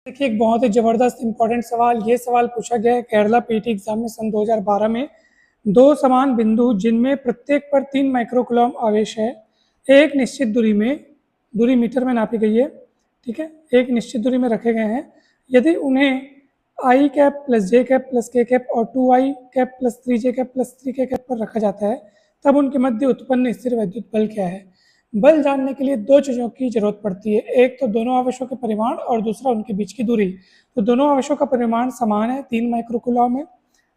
देखिए एक बहुत ही ज़बरदस्त इंपॉर्टेंट सवाल, ये सवाल पूछा गया है केरला पीटी एग्जाम में सन 2012 में। दो समान बिंदु जिनमें प्रत्येक पर 3 माइक्रोकूलम आवेश है, एक निश्चित दूरी मीटर में नापी गई है, ठीक है, एक निश्चित दूरी में रखे गए हैं। यदि उन्हें आई कैप प्लस जे कैप प्लस के कैप और 2i cap plus 3j cap plus 3k cap पर रखा जाता है, तब उनके मध्य उत्पन्न स्थिर वैद्युत बल क्या है। बल जानने के लिए दो चीज़ों की जरूरत पड़ती है, एक तो दोनों आवेशों के परिमाण और दूसरा उनके बीच की दूरी। तो दोनों आवेशों का परिमाण समान है 3 माइक्रोकूलम है,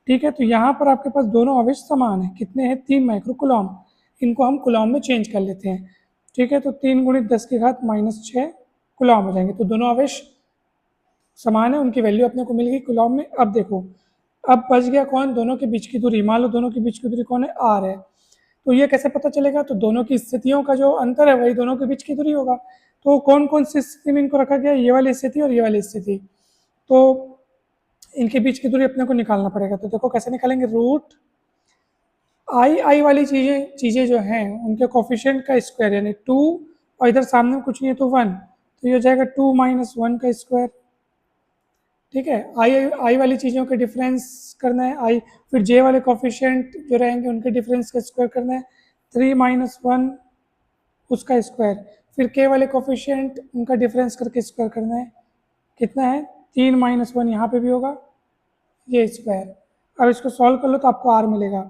ठीक है। तो यहाँ पर आपके पास दोनों आवेश समान है, कितने हैं 3 माइक्रोकूलम। इनको हम कूलम में चेंज कर लेते हैं, ठीक है। तो 3 × 10⁻⁻6 कूलम हो जाएंगे। तो दोनों आवेश समान है, उनकी वैल्यू अपने को मिल गई कूलम में। अब देखो, अब बच गया कौन, दोनों के बीच की दूरी। मान लो दोनों के बीच की दूरी कौन है, आर है। तो ये कैसे पता चलेगा, तो दोनों की स्थितियों का जो अंतर है वही दोनों के बीच की दूरी होगा। तो कौन कौन सी स्थिति में इनको रखा गया, ये वाली स्थिति और ये वाली स्थिति। तो इनके बीच की दूरी अपने को निकालना पड़ेगा। तो देखो कैसे निकालेंगे, रूट आई वाली चीज़ें जो हैं उनके कोफिशिएंट का स्क्वायर यानी 2, और इधर सामने कुछ नहीं है तो 1, तो ये हो जाएगा 2 - 1 का स्क्वायर, ठीक है। आई वाली चीज़ों के डिफरेंस करना है आई, फिर जे वाले कोफिशिएंट जो रहेंगे उनके डिफरेंस का स्क्वायर करना है 3 - 1 उसका स्क्वायर, फिर के वाले कोफिशिएंट उनका डिफरेंस करके स्क्वायर करना है, कितना है 3 - 1 यहाँ पे भी होगा ये स्क्वायर। अब इसको सॉल्व कर लो तो आपको आर मिलेगा।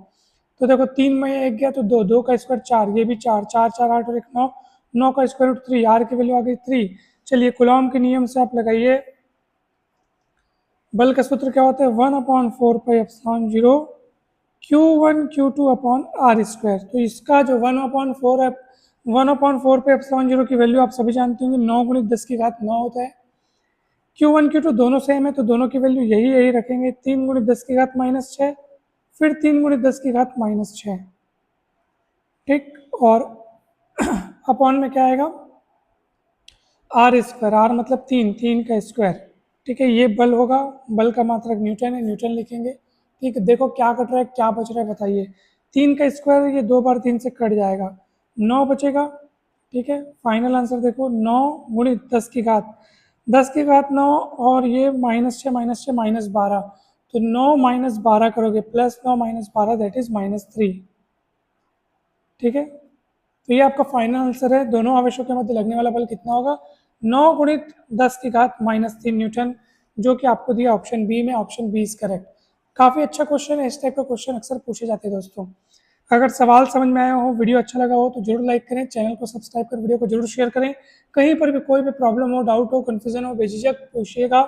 तो देखो 3 में 1 गया तो 2, 2 का स्क्वायर 4, ये भी 4, 4 4 8 और 1 9, 9 का स्क्वायर रूट 3, आर की वैल्यू आ गई 3। चलिए कूलम के नियम से आप लगाइए, बल का सूत्र क्या होता है 1/4πε0 Q1 Q2 upon are square. तो इसका जो 1/4 है, 1/4πε0 की वैल्यू आप सभी जानते होंगे 9 × 10⁻9 होता है। Q1 Q2 दोनों सेम है तो दोनों की वैल्यू यही रखेंगे, 3 × 10⁻6 फिर 3 × 10⁻6, ठीक। और अपॉन में क्या आएगा आर स्क्वायर, आर मतलब 3 का स्क्वायर, ठीक है। ये बल होगा, बल का मात्रक न्यूटन है, न्यूटन लिखेंगे, ठीक है। देखो क्या कट रहा है क्या बच रहा है बताइए, 3 का स्क्वायर ये 2 बार 3 से कट जाएगा, 9 बचेगा, ठीक है। फाइनल आंसर देखो 9 × 10⁻9 और ये -6 -12, तो 9 - 12 करोगे प्लस 9 - 12 दैट इज -3, ठीक है। तो ये आपका फाइनल आंसर है। दोनों आवेशों के मध्य लगने वाला बल कितना होगा 9 × 10⁻³ न्यूटन, जो कि आपको दिया ऑप्शन बी में। Option B is correct. काफ़ी अच्छा क्वेश्चन है, इस टाइप का क्वेश्चन अक्सर पूछे जाते हैं दोस्तों। अगर सवाल समझ में आया हो, वीडियो अच्छा लगा हो तो जरूर लाइक करें, चैनल को सब्सक्राइब कर वीडियो को जरूर शेयर करें। कहीं पर भी कोई भी प्रॉब्लम हो, डाउट हो, कन्फ्यूजन हो, बेझिझक पूछिएगा,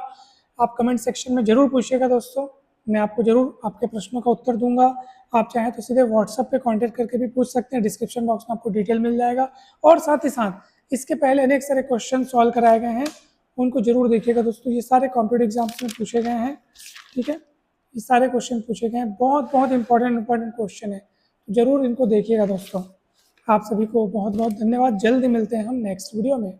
आप कमेंट सेक्शन में जरूर पूछिएगा दोस्तों। मैं आपको जरूर आपके प्रश्नों का उत्तर दूंगा। आप चाहें तो सीधे व्हाट्सएप पे कांटेक्ट करके भी पूछ सकते हैं, डिस्क्रिप्शन बॉक्स में आपको डिटेल मिल जाएगा। और साथ ही साथ इसके पहले अनेक सारे क्वेश्चन सॉल्व कराए गए हैं, उनको जरूर देखिएगा दोस्तों। ये सारे कॉम्पिटिटिव एग्जाम्स में पूछे गए हैं, ठीक है। ये सारे क्वेश्चन पूछे गए हैं, बहुत बहुत इंपॉर्टेंट क्वेश्चन है, तो जरूर इनको देखिएगा दोस्तों। आप सभी को बहुत बहुत धन्यवाद। जल्दी मिलते हैं हम नेक्स्ट वीडियो में।